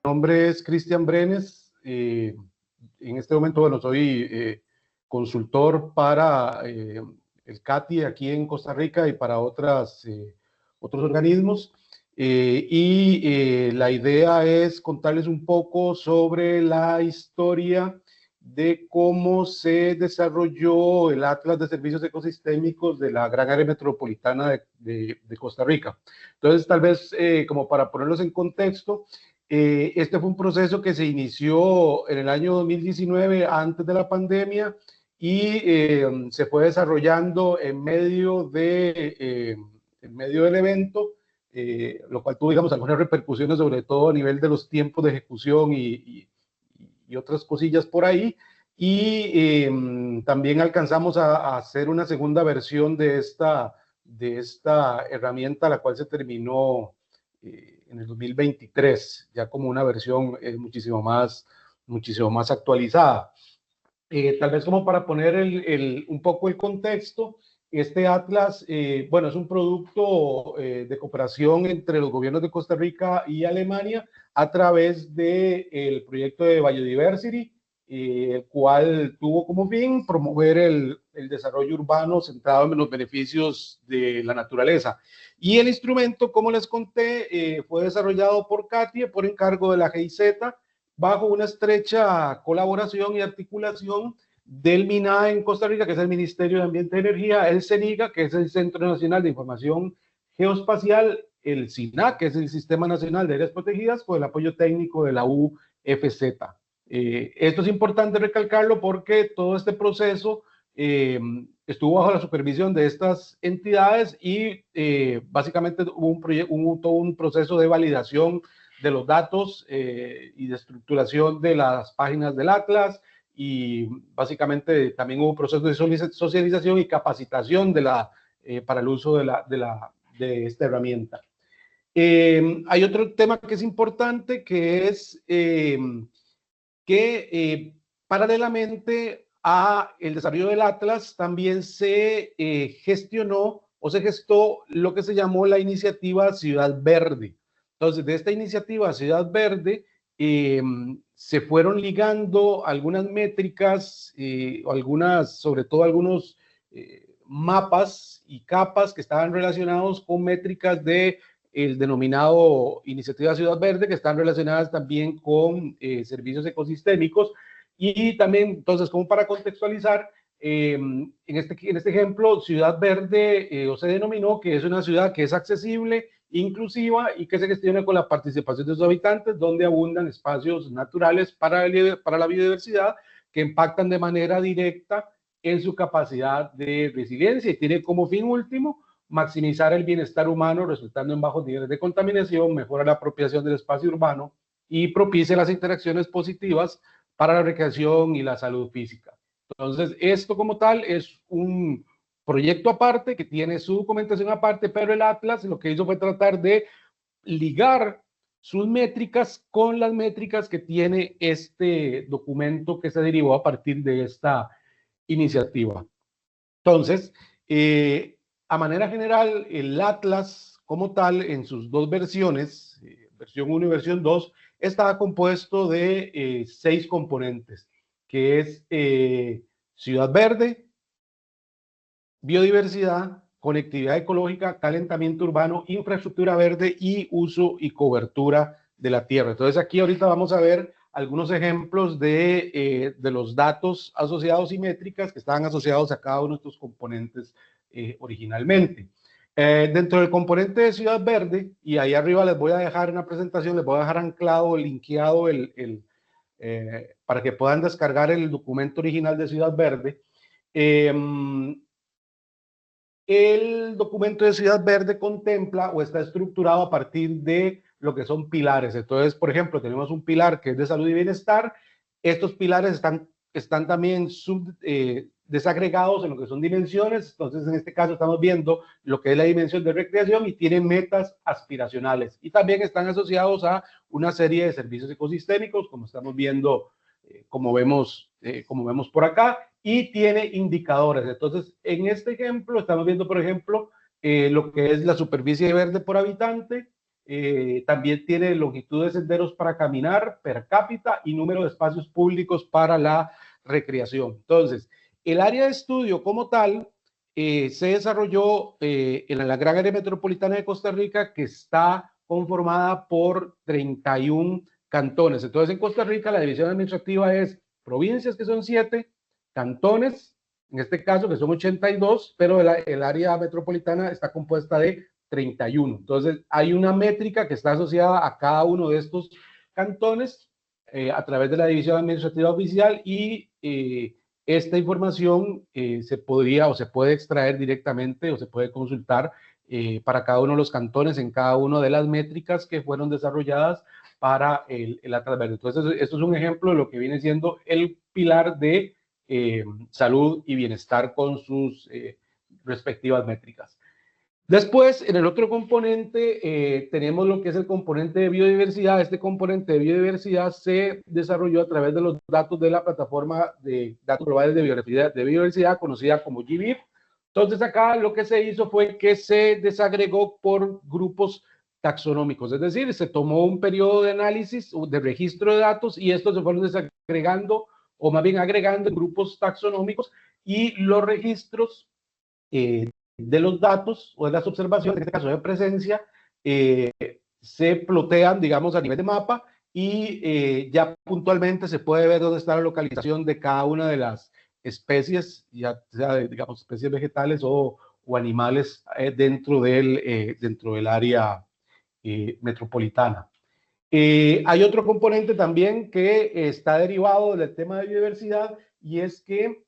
nombre es Cristian Brenes. En este momento, bueno, soy consultor para el CATI aquí en Costa Rica y para otros organismos. La idea es contarles un poco sobre la historia de cómo se desarrolló el Atlas de Servicios Ecosistémicos de la gran área metropolitana de Costa Rica. Entonces, tal vez, como para ponerlos en contexto, este fue un proceso que se inició en el año 2019, antes de la pandemia, y se fue desarrollando en medio del evento, lo cual tuvo, digamos, algunas repercusiones, sobre todo a nivel de los tiempos de ejecución y otras cosillas por ahí. También alcanzamos a hacer una segunda versión de esta herramienta, la cual se terminó en el 2023, ya como una versión muchísimo más actualizada. Tal vez como para poner un poco el contexto, este Atlas, bueno, es un producto de cooperación entre los gobiernos de Costa Rica y Alemania a través del proyecto de Biodiversity, el cual tuvo como fin promover el desarrollo urbano centrado en los beneficios de la naturaleza. Y el instrumento, como les conté, fue desarrollado por CATIE por encargo de la GIZ, bajo una estrecha colaboración y articulación del MINAE en Costa Rica, que es el Ministerio de Ambiente y Energía, el CENIGA, que es el Centro Nacional de Información Geoespacial, el SINAC, que es el Sistema Nacional de Áreas Protegidas, con el apoyo técnico de la UFZ. Esto es importante recalcarlo porque todo este proceso estuvo bajo la supervisión de estas entidades y básicamente hubo todo un proceso de validación de los datos y de estructuración de las páginas del Atlas, y básicamente también hubo procesos de socialización y capacitación para el uso de esta herramienta. Hay otro tema que es importante, que es que paralelamente a el desarrollo del Atlas también se gestionó o se gestó lo que se llamó la iniciativa Ciudad Verde. Entonces, de esta iniciativa Ciudad Verde se fueron ligando algunas métricas, sobre todo algunos mapas y capas que estaban relacionados con métricas de el denominado Iniciativa Ciudad Verde, que están relacionadas también con servicios ecosistémicos. Y también, entonces, como para contextualizar, en este ejemplo, Ciudad Verde se denominó que es una ciudad que es accesible, inclusiva y que se gestiona con la participación de sus habitantes, donde abundan espacios naturales para la biodiversidad que impactan de manera directa en su capacidad de resiliencia, y tiene como fin último maximizar el bienestar humano, resultando en bajos niveles de contaminación, mejora la apropiación del espacio urbano y propicia las interacciones positivas para la recreación y la salud física. Entonces, esto como tal es un proyecto aparte que tiene su documentación aparte, pero el Atlas lo que hizo fue tratar de ligar sus métricas con las métricas que tiene este documento que se derivó a partir de esta iniciativa. Entonces, a manera general, el Atlas como tal, en sus dos versiones, versión 1 y versión 2, está compuesto de 6 componentes, que es Ciudad Verde, biodiversidad, conectividad ecológica, calentamiento urbano, infraestructura verde y uso y cobertura de la tierra. Entonces aquí ahorita vamos a ver algunos ejemplos de los datos asociados y métricas que estaban asociados a cada uno de estos componentes originalmente. Dentro del componente de Ciudad Verde, y ahí arriba les voy a dejar en la presentación, les voy a dejar anclado, linkeado para que puedan descargar el documento original de Ciudad Verde. El documento de Ciudad Verde contempla o está estructurado a partir de lo que son pilares. Entonces, por ejemplo, tenemos un pilar que es de salud y bienestar. Estos pilares están también desagregados en lo que son dimensiones. Entonces, en este caso estamos viendo lo que es la dimensión de recreación y tienen metas aspiracionales. Y también están asociados a una serie de servicios ecosistémicos, como estamos viendo, como vemos por acá, y tiene indicadores. Entonces, en este ejemplo estamos viendo, por ejemplo, lo que es la superficie verde por habitante, también tiene longitud de senderos para caminar per cápita y número de espacios públicos para la recreación. Entonces, el área de estudio como tal se desarrolló en la Gran Área Metropolitana de Costa Rica, que está conformada por 31 cantones. Entonces, en Costa Rica la división administrativa es provincias, que son 7, cantones, en este caso, que son 82, pero el área metropolitana está compuesta de 31. Entonces, hay una métrica que está asociada a cada uno de estos cantones a través de la división administrativa oficial y esta información se podría o se puede extraer directamente o se puede consultar para cada uno de los cantones en cada una de las métricas que fueron desarrolladas para el Atlas Verde. Entonces, esto es un ejemplo de lo que viene siendo el pilar de salud y bienestar con sus respectivas métricas. Después, en el otro componente, tenemos lo que es el componente de biodiversidad. Este componente de biodiversidad se desarrolló a través de los datos de la plataforma de datos globales de biodiversidad conocida como GBIF. Entonces, acá lo que se hizo fue que se desagregó por grupos taxonómicos, es decir, se tomó un periodo de análisis, de registro de datos, y estos se fueron desagregando, o más bien agregando en grupos taxonómicos, y los registros de los datos o de las observaciones, en este caso de presencia, se plotean, digamos, a nivel de mapa y ya puntualmente se puede ver dónde está la localización de cada una de las especies, ya sea, digamos, especies vegetales o animales dentro del área metropolitana. Hay otro componente también que está derivado del tema de biodiversidad, y es que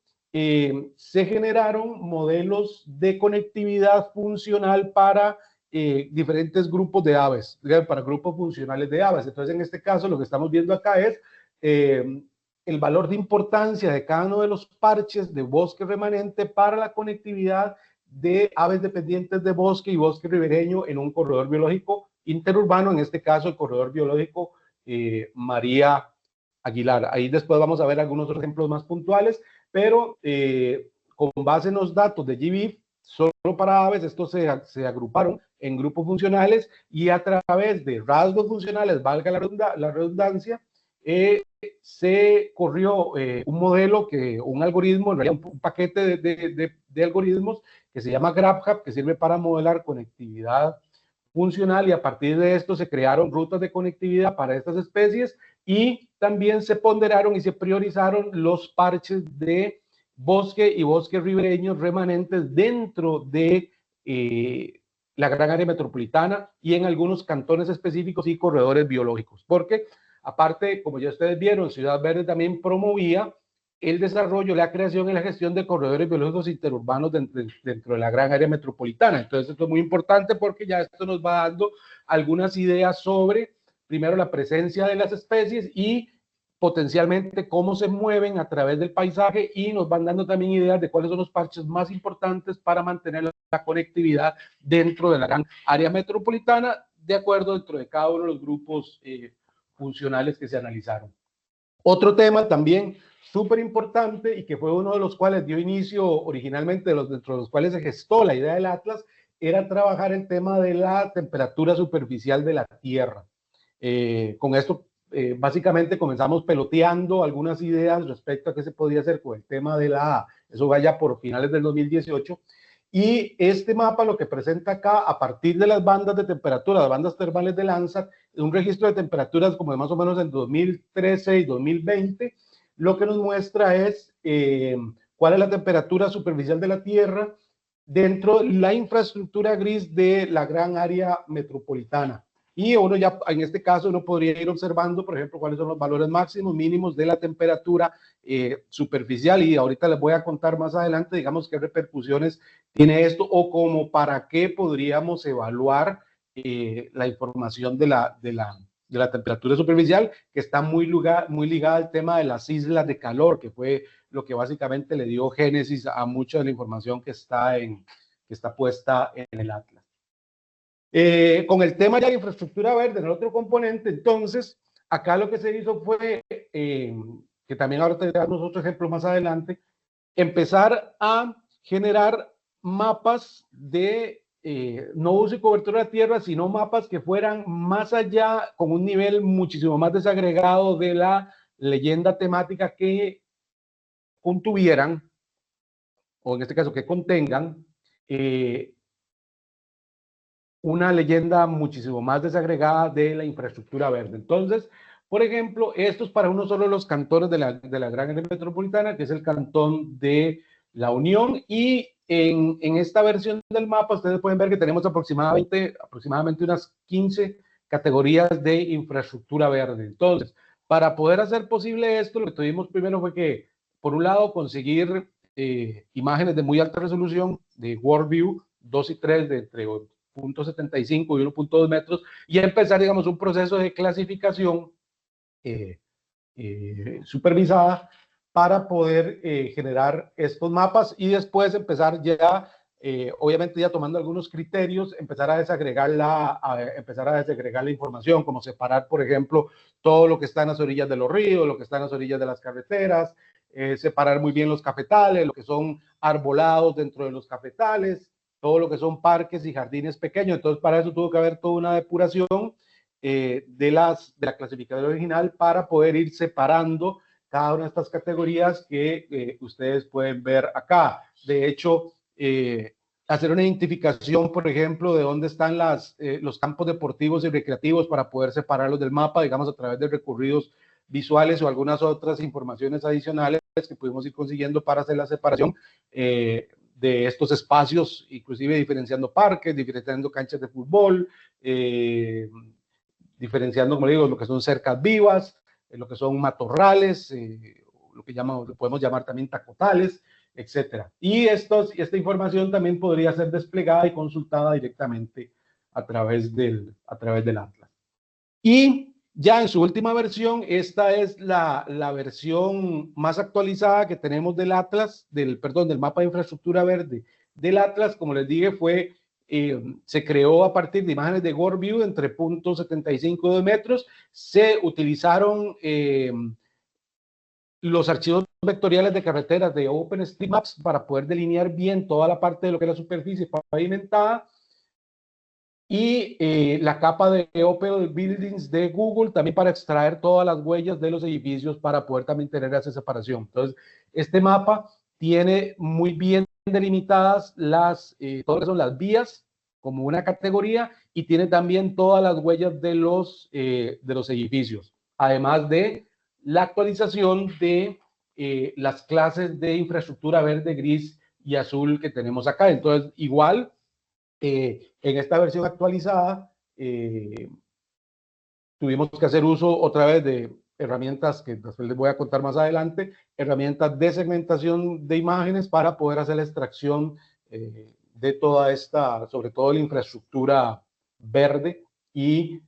se generaron modelos de conectividad funcional para diferentes grupos de aves, para grupos funcionales de aves. Entonces, en este caso, lo que estamos viendo acá es el valor de importancia de cada uno de los parches de bosque remanente para la conectividad de aves dependientes de bosque y bosque ribereño en un corredor biológico interurbano, en este caso el corredor biológico María Aguilar. Ahí después vamos a ver algunos otros ejemplos más puntuales, pero con base en los datos de GBIF, solo para aves, estos se agruparon en grupos funcionales y a través de rasgos funcionales, valga la redundancia, se corrió un modelo, un algoritmo, en realidad un paquete de algoritmos que se llama GrabHub, que sirve para modelar conectividad funcional, y a partir de esto se crearon rutas de conectividad para estas especies y también se ponderaron y se priorizaron los parches de bosque y bosques ribereños remanentes dentro de la gran área metropolitana y en algunos cantones específicos y corredores biológicos, porque aparte, como ya ustedes vieron, Ciudad Verde también promovía el desarrollo, la creación y la gestión de corredores biológicos interurbanos dentro de la gran área metropolitana. Entonces, esto es muy importante porque ya esto nos va dando algunas ideas sobre, primero, la presencia de las especies y potencialmente cómo se mueven a través del paisaje, y nos van dando también ideas de cuáles son los parches más importantes para mantener la conectividad dentro de la gran área metropolitana, de acuerdo dentro de cada uno de los grupos funcionales que se analizaron. Otro tema también súper importante y que fue uno de los cuales dio inicio originalmente, dentro de los cuales se gestó la idea del Atlas, era trabajar el tema de la temperatura superficial de la Tierra. Con esto, básicamente comenzamos peloteando algunas ideas respecto a qué se podía hacer con el tema de eso vaya por finales del 2018. Y este mapa lo que presenta acá, a partir de las bandas de temperatura, las bandas termales de Landsat, un registro de temperaturas como de más o menos en 2013 y 2020, lo que nos muestra es cuál es la temperatura superficial de la Tierra dentro de la infraestructura gris de la gran área metropolitana. Y uno ya, en este caso, uno podría ir observando, por ejemplo, cuáles son los valores máximos, mínimos de la temperatura superficial, y ahorita les voy a contar más adelante, digamos, qué repercusiones tiene esto o como para qué podríamos evaluar la información de la temperatura superficial, que está muy ligada al tema de las islas de calor, que fue lo que básicamente le dio génesis a mucha de la información que está puesta en el Atlas. Con el tema ya de infraestructura verde, en el otro componente, entonces, acá lo que se hizo fue, que también ahora tendremos otro ejemplo más adelante, empezar a generar mapas de no uso y cobertura de tierra, sino mapas que fueran más allá, con un nivel muchísimo más desagregado de la leyenda temática que contuvieran, o en este caso que contengan, una leyenda muchísimo más desagregada de la infraestructura verde. Entonces, por ejemplo, esto es para uno solo de los cantones de la gran área metropolitana, que es el cantón de La Unión, y en esta versión del mapa ustedes pueden ver que tenemos aproximadamente unas 15 categorías de infraestructura verde. Entonces, para poder hacer posible esto, lo que tuvimos primero fue que, por un lado, conseguir imágenes de muy alta resolución, de WorldView 2 y 3, de entre 0.75 y 1.2 metros, y empezar, digamos, un proceso de clasificación supervisada para poder generar estos mapas y después empezar ya, obviamente ya tomando algunos criterios, empezar a desagregar la información, como separar, por ejemplo, todo lo que está en las orillas de los ríos, lo que está en las orillas de las carreteras, separar muy bien los cafetales, lo que son arbolados dentro de los cafetales, todo lo que son parques y jardines pequeños. Entonces, para eso tuvo que haber toda una depuración de la clasificación original para poder ir separando cada una de estas categorías que ustedes pueden ver acá. De hecho, hacer una identificación, por ejemplo, de dónde están los campos deportivos y recreativos para poder separarlos del mapa, digamos, a través de recorridos visuales o algunas otras informaciones adicionales que pudimos ir consiguiendo para hacer la separación de estos espacios, inclusive diferenciando parques, diferenciando canchas de fútbol, diferenciando, como digo, lo que son cercas vivas, lo que son matorrales, lo que podemos llamar también tacotales, etcétera. Y esta información también podría ser desplegada y consultada directamente a través del Atlas. Y ya en su última versión, esta es la versión más actualizada que tenemos del Atlas, del mapa de infraestructura verde del Atlas. Como les dije, se creó a partir de imágenes de WorldView entre 0.75 de metros. Se utilizaron los archivos vectoriales de carreteras de OpenStreetMaps para poder delinear bien toda la parte de lo que es la superficie pavimentada. Y la capa de Opel Buildings de Google también para extraer todas las huellas de los edificios para poder también tener esa separación. Entonces, este mapa tiene muy bien delimitadas todas son las vías como una categoría y tiene también todas las huellas de los edificios, además de la actualización de las clases de infraestructura verde, gris y azul que tenemos acá. Entonces, igual, en esta versión actualizada, tuvimos que hacer uso otra vez de herramientas que después les voy a contar más adelante, herramientas de segmentación de imágenes para poder hacer la extracción de toda esta, sobre todo la infraestructura verde y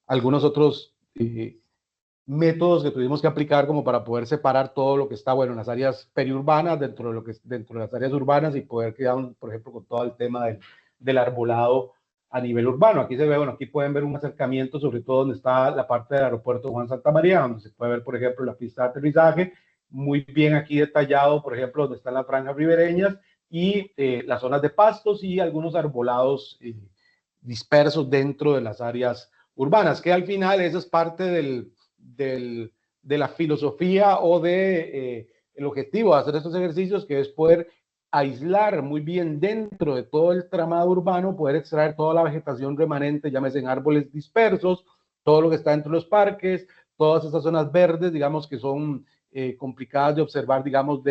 algunos otros métodos que tuvimos que aplicar como para poder separar todo lo que está, bueno, en las áreas periurbanas, dentro de las áreas urbanas y poder quedar, por ejemplo, con todo el tema del arbolado a nivel urbano. Aquí se ve, bueno, aquí pueden ver un acercamiento, sobre todo donde está la parte del aeropuerto Juan Santa María, donde se puede ver, por ejemplo, la pista de aterrizaje, muy bien aquí detallado, por ejemplo, donde están las franjas ribereñas y las zonas de pastos y algunos arbolados dispersos dentro de las áreas urbanas, que al final eso es parte de la filosofía o el objetivo de hacer estos ejercicios, que es poder aislar muy bien dentro de todo el tramado urbano, poder extraer toda la vegetación remanente, llámese en árboles dispersos, todo lo que está dentro de los parques, todas esas zonas verdes, digamos, que son complicadas de observar, digamos,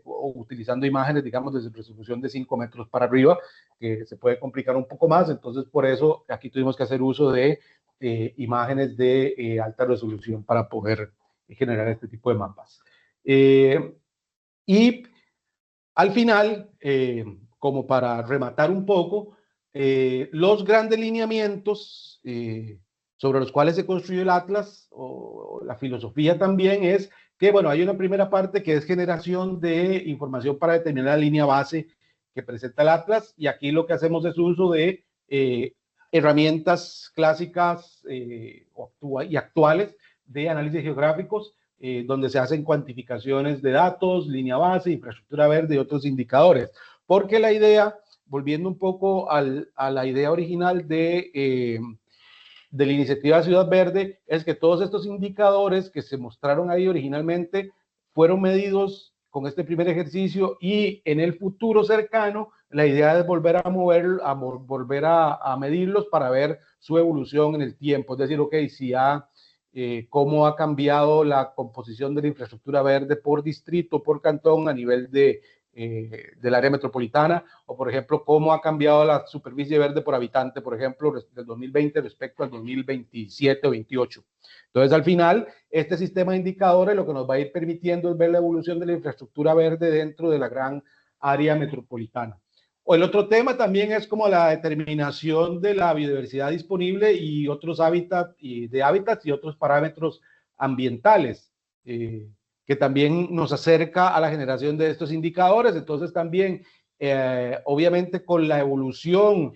o utilizando imágenes, digamos, desde resolución de 5 metros para arriba, que se puede complicar un poco más. Entonces, por eso aquí tuvimos que hacer uso de imágenes de alta resolución para poder generar este tipo de mapas. Y al final, como para rematar un poco, los grandes lineamientos sobre los cuales se construyó el Atlas, o la filosofía también, es que, bueno, hay una primera parte que es generación de información para determinar la línea base que presenta el Atlas, y aquí lo que hacemos es uso de herramientas clásicas y actuales de análisis geográficos, donde se hacen cuantificaciones de datos, línea base, infraestructura verde y otros indicadores. Porque la idea volviendo un poco a la idea original de la iniciativa Ciudad Verde, es que todos estos indicadores que se mostraron ahí originalmente fueron medidos con este primer ejercicio, y en el futuro cercano la idea es volver a medirlos para ver su evolución en el tiempo. Es decir, ok, si cómo ha cambiado la composición de la infraestructura verde por distrito, por cantón, a nivel del área metropolitana, o por ejemplo, cómo ha cambiado la superficie verde por habitante, por ejemplo, del 2020 respecto al 2027 o 28. Entonces, al final, este sistema de indicadores lo que nos va a ir permitiendo es ver la evolución de la infraestructura verde dentro de la gran área metropolitana. O el otro tema también es como la determinación de la biodiversidad disponible y otros hábitats y otros parámetros ambientales, que también nos acerca a la generación de estos indicadores. Entonces también, obviamente, con la evolución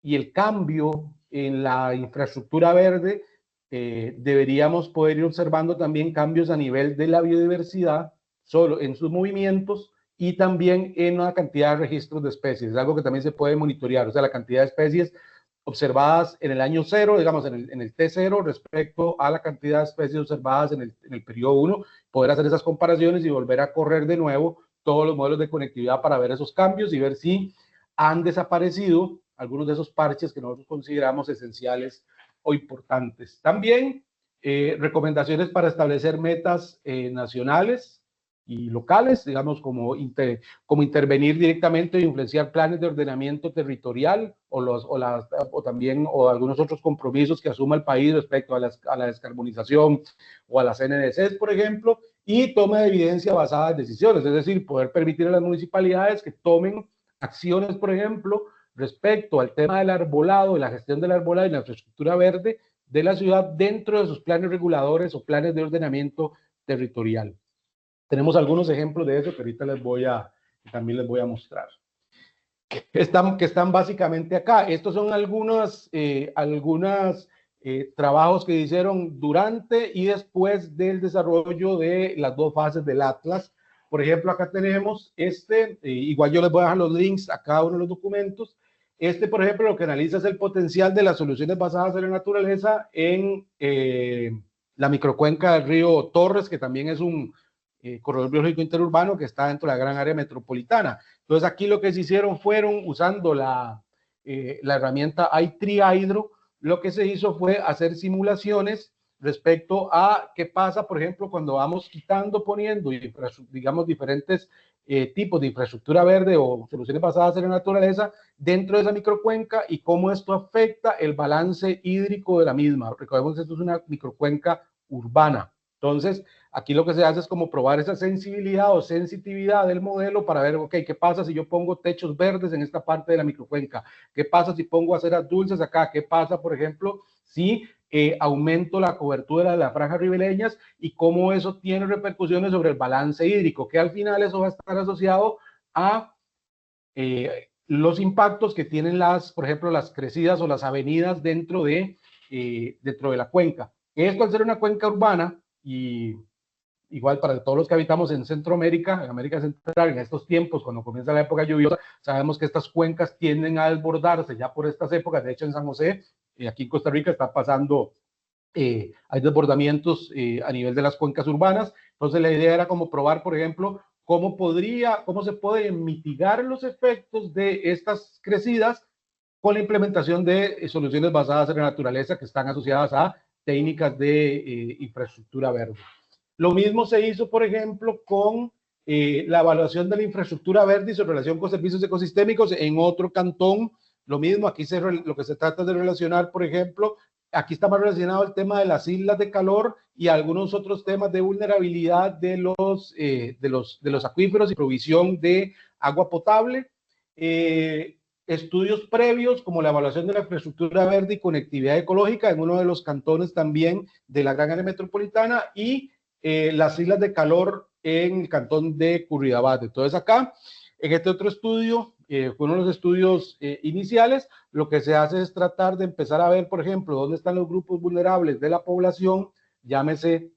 y el cambio en la infraestructura verde, deberíamos poder ir observando también cambios a nivel de la biodiversidad, solo en sus movimientos, y también en la cantidad de registros de especies. Es algo que también se puede monitorear, o sea, la cantidad de especies observadas en el año cero, digamos, en el T0, respecto a la cantidad de especies observadas en el periodo 1, poder hacer esas comparaciones y volver a correr de nuevo todos los modelos de conectividad para ver esos cambios y ver si han desaparecido algunos de esos parches que nosotros consideramos esenciales o importantes. También recomendaciones para establecer metas nacionales y locales, digamos, como intervenir directamente e influenciar planes de ordenamiento territorial o también algunos otros compromisos que asuma el país respecto a la descarbonización o a las NDCs, por ejemplo, y toma de evidencia basada en decisiones, es decir, poder permitir a las municipalidades que tomen acciones, por ejemplo, respecto al tema del arbolado, de la gestión del arbolado y la infraestructura verde de la ciudad dentro de sus planes reguladores o planes de ordenamiento territorial. Tenemos algunos ejemplos de eso que ahorita también les voy a mostrar. Que están básicamente acá. Estos son algunos trabajos que hicieron durante y después del desarrollo de las dos fases del Atlas. Por ejemplo, acá tenemos igual yo les voy a dejar los links a cada uno de los documentos. Por ejemplo, lo que analiza es el potencial de las soluciones basadas en la naturaleza en la microcuenca del río Torres, que también es un corredor biológico interurbano que está dentro de la gran área metropolitana. Entonces, aquí lo que se hicieron fueron, usando la herramienta iTriHydro, lo que se hizo fue hacer simulaciones respecto a qué pasa, por ejemplo, cuando vamos poniendo, digamos, diferentes tipos de infraestructura verde o soluciones basadas en la naturaleza dentro de esa microcuenca, y cómo esto afecta el balance hídrico de la misma. Recordemos que esto es una microcuenca urbana. Entonces, aquí lo que se hace es como probar esa sensibilidad o sensitividad del modelo para ver, ok, ¿qué pasa si yo pongo techos verdes en esta parte de la microcuenca? ¿Qué pasa si pongo aceras dulces acá? ¿Qué pasa, por ejemplo, si aumento la cobertura de las franjas ribereñas, y cómo eso tiene repercusiones sobre el balance hídrico? Que al final eso va a estar asociado a los impactos que tienen por ejemplo, las crecidas o las avenidas dentro de la cuenca. Esto, al ser una cuenca urbana, y igual para todos los que habitamos en Centroamérica, en América Central, en estos tiempos, cuando comienza la época lluviosa, sabemos que estas cuencas tienden a desbordarse ya por estas épocas. De hecho, en San José, aquí en Costa Rica, está pasando, hay desbordamientos a nivel de las cuencas urbanas. Entonces, la idea era como probar, por ejemplo, cómo se pueden mitigar los efectos de estas crecidas con la implementación de soluciones basadas en la naturaleza que están asociadas a técnicas de infraestructura verde. Lo mismo se hizo, por ejemplo, con la evaluación de la infraestructura verde y su relación con servicios ecosistémicos en otro cantón. Lo mismo, aquí lo que se trata de relacionar, por ejemplo, aquí está más relacionado el tema de las islas de calor y algunos otros temas de vulnerabilidad de los acuíferos y provisión de agua potable. Estudios previos como la evaluación de la infraestructura verde y conectividad ecológica en uno de los cantones también de la gran área metropolitana, y las islas de calor en el cantón de Curridabat. Entonces, acá, en este otro estudio, fue uno de los estudios iniciales, lo que se hace es tratar de empezar a ver, por ejemplo, dónde están los grupos vulnerables de la población, llámese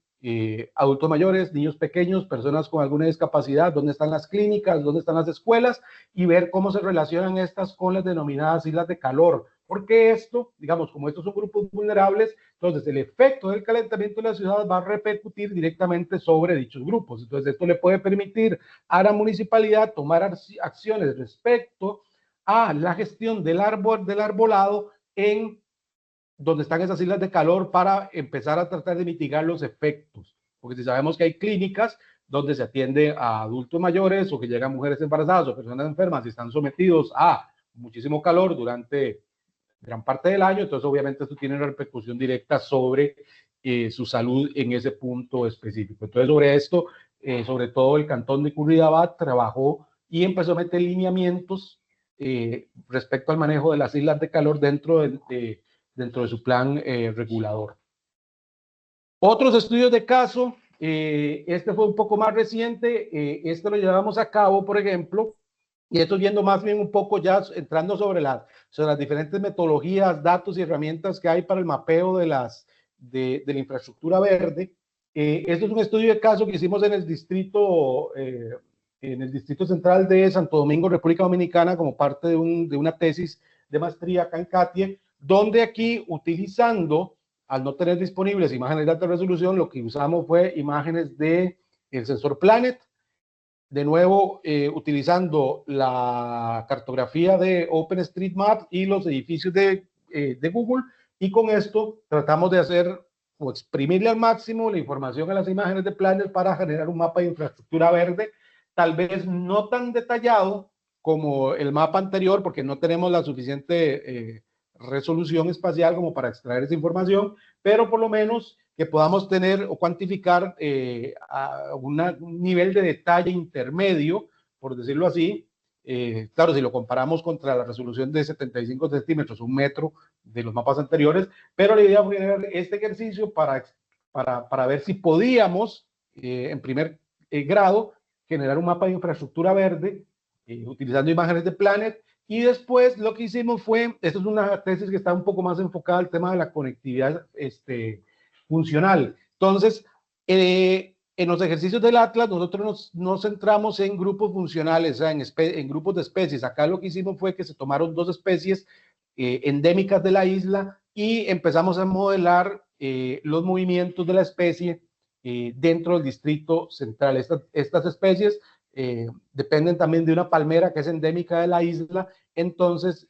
adultos mayores, niños pequeños, personas con alguna discapacidad, dónde están las clínicas, dónde están las escuelas, y ver cómo se relacionan estas con las denominadas islas de calor. Porque esto, digamos, como estos son grupos vulnerables, entonces el efecto del calentamiento de la ciudad va a repercutir directamente sobre dichos grupos. Entonces esto le puede permitir a la municipalidad tomar acciones respecto a la gestión del arbolado en donde están esas islas de calor para empezar a tratar de mitigar los efectos. Porque si sabemos que hay clínicas donde se atiende a adultos mayores o que llegan mujeres embarazadas o personas enfermas y están sometidos a muchísimo calor durante gran parte del año, entonces obviamente esto tiene una repercusión directa sobre su salud en ese punto específico. Entonces sobre esto, sobre todo el cantón de Curridabat trabajó y empezó a meter lineamientos respecto al manejo de las islas de calor dentro de su plan regulador. Otros estudios de caso, este fue un poco más reciente, este lo llevamos a cabo, por ejemplo, y esto viendo más bien un poco ya entrando sobre las diferentes metodologías, datos y herramientas que hay para el mapeo de la infraestructura verde. Esto es un estudio de caso que hicimos en el distrito central de Santo Domingo, República Dominicana, como parte de una tesis de maestría acá en CATIE, donde aquí, utilizando, al no tener disponibles imágenes de alta resolución, lo que usamos fue imágenes del sensor Planet, de nuevo utilizando la cartografía de OpenStreetMap y los edificios de Google, y con esto tratamos de hacer o exprimirle al máximo la información a las imágenes de Planet para generar un mapa de infraestructura verde, tal vez no tan detallado como el mapa anterior, porque no tenemos la suficiente resolución espacial como para extraer esa información, pero por lo menos que podamos tener o cuantificar un nivel de detalle intermedio, por decirlo así. Claro, si lo comparamos contra la resolución de 75 centímetros, un metro de los mapas anteriores, pero la idea fue generar este ejercicio para ver si podíamos, en primer grado, generar un mapa de infraestructura verde utilizando imágenes de Planet. Y después lo que hicimos fue, esto es una tesis que está un poco más enfocada al tema de la conectividad funcional. Entonces, en los ejercicios del Atlas, nosotros nos centramos en grupos funcionales, o sea, en grupos de especies. Acá lo que hicimos fue que se tomaron 2 especies endémicas de la isla y empezamos a modelar los movimientos de la especie dentro del distrito central. Estas especies dependen también de una palmera que es endémica de la isla. Entonces,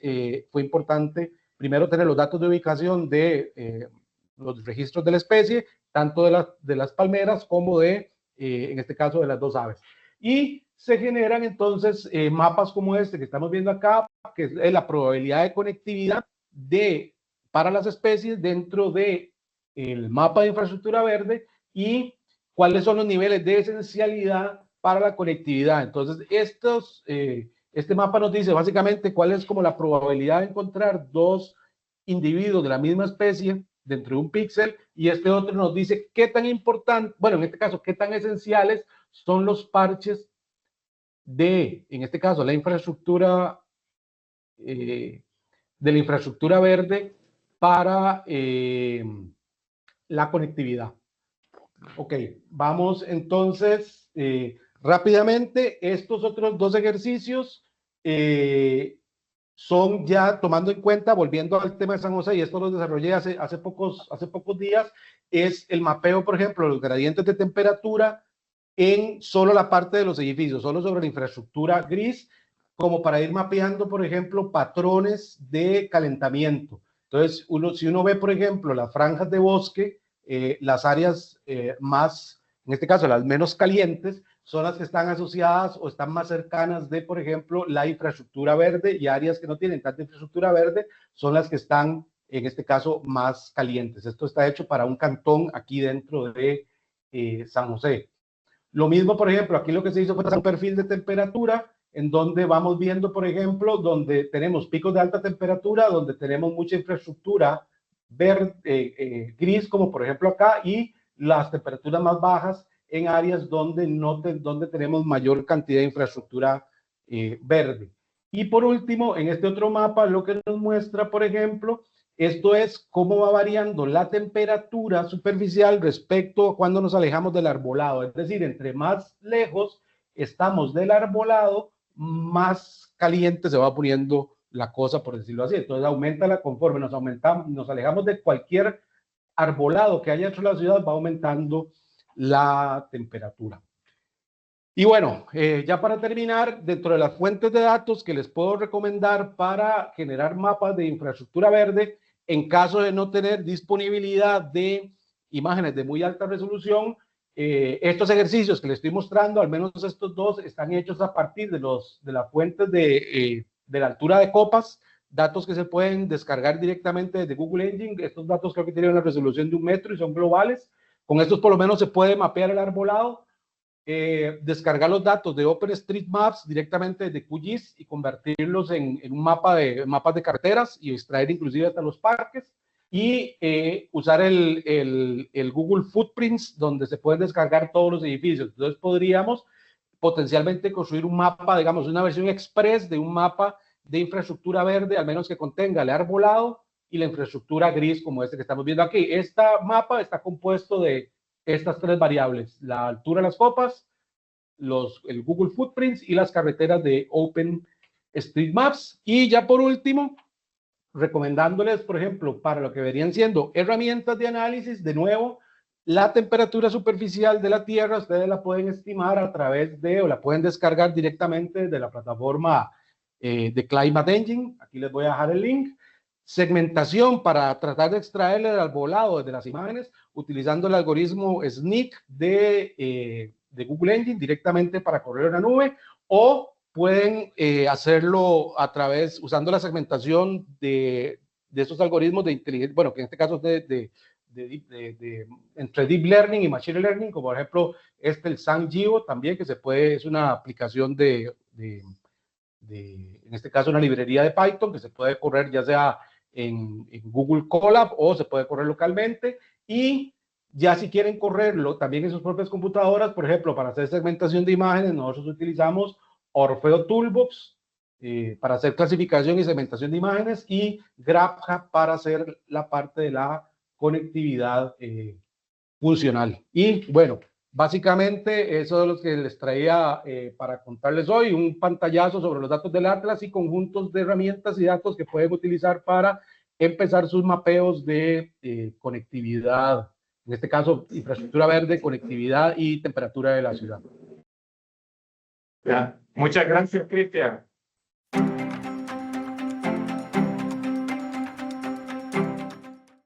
fue importante primero tener los datos de ubicación de los registros de la especie, tanto de las palmeras como en este caso, de las 2 aves. Y se generan entonces mapas como este que estamos viendo acá, que es la probabilidad de conectividad para las especies dentro del mapa de infraestructura verde y cuáles son los niveles de esencialidad para la conectividad. Entonces, este mapa nos dice básicamente cuál es como la probabilidad de encontrar 2 individuos de la misma especie dentro de un píxel, y este otro nos dice qué tan importante, bueno, en este caso, qué tan esenciales son los parches en este caso, la infraestructura de la infraestructura verde para la conectividad. Ok, vamos entonces rápidamente. Estos otros 2 ejercicios son ya tomando en cuenta, volviendo al tema de San José, y esto lo desarrollé hace pocos días, es el mapeo, por ejemplo, los gradientes de temperatura en solo la parte de los edificios, solo sobre la infraestructura gris, como para ir mapeando, por ejemplo, patrones de calentamiento. Entonces, si uno ve, por ejemplo, las franjas de bosque, las áreas más, en este caso, las menos calientes, son las que están asociadas o están más cercanas de, por ejemplo, la infraestructura verde, y áreas que no tienen tanta infraestructura verde son las que están, en este caso, más calientes. Esto está hecho para un cantón aquí dentro de San José. Lo mismo, por ejemplo, aquí lo que se hizo fue un perfil de temperatura, en donde vamos viendo, por ejemplo, donde tenemos picos de alta temperatura, donde tenemos mucha infraestructura verde, gris, como por ejemplo acá, y las temperaturas más bajas en áreas donde tenemos mayor cantidad de infraestructura verde. Y por último, en este otro mapa, lo que nos muestra, por ejemplo, Esto es cómo va variando la temperatura superficial respecto a cuando nos alejamos del arbolado. Es decir, entre más lejos estamos del arbolado, más caliente se va poniendo la cosa, por decirlo así. Entonces aumenta conforme nos alejamos de cualquier arbolado que haya hecho la ciudad, va aumentando la temperatura. Y bueno, ya para terminar, dentro de las fuentes de datos que les puedo recomendar para generar mapas de infraestructura verde, en caso de no tener disponibilidad de imágenes de muy alta resolución, estos ejercicios que les estoy mostrando, al menos estos dos, están hechos a partir de las fuentes de la altura de copas, datos que se pueden descargar directamente desde Google Engine. Estos datos creo que tienen la resolución de 1 metro y son globales. Con estos por lo menos se puede mapear el arbolado. Descargar los datos de OpenStreetMaps directamente de QGIS y convertirlos en un mapas de carreteras y extraer inclusive hasta los parques, y usar el Google Footprints, donde se pueden descargar todos los edificios. Entonces podríamos potencialmente construir un mapa, digamos, una versión express de un mapa de infraestructura verde, al menos que contenga el arbolado y la infraestructura gris, como este que estamos viendo aquí. Este mapa está compuesto de estas 3 variables: la altura de las copas, el Google Footprints y las carreteras de OpenStreetMaps. Y ya por último, recomendándoles, por ejemplo, para lo que verían siendo herramientas de análisis, de nuevo, la temperatura superficial de la Tierra, ustedes la pueden estimar a través de, o la pueden descargar directamente de la plataforma de Climate Engine. Aquí les voy a dejar el link. Segmentación para tratar de extraerle el arbolado desde las imágenes, utilizando el algoritmo SNEAK de Google Engine directamente para correr en la nube, o pueden hacerlo a través, usando la segmentación de estos algoritmos de inteligencia, bueno, que en este caso es entre Deep Learning y Machine Learning, como por ejemplo el SunGeo también, que es una aplicación en este caso una librería de Python que se puede correr ya sea en Google Colab o se puede correr localmente. Y ya si quieren correrlo también en sus propias computadoras, por ejemplo, para hacer segmentación de imágenes, nosotros utilizamos Orfeo Toolbox para hacer clasificación y segmentación de imágenes, y GrabHub para hacer la parte de la conectividad funcional. Y bueno, básicamente eso es lo que les traía para contarles hoy, un pantallazo sobre los datos del Atlas y conjuntos de herramientas y datos que pueden utilizar para empezar sus mapeos de conectividad, en este caso infraestructura verde, conectividad y temperatura de la ciudad. Ya. Muchas gracias, Cristian.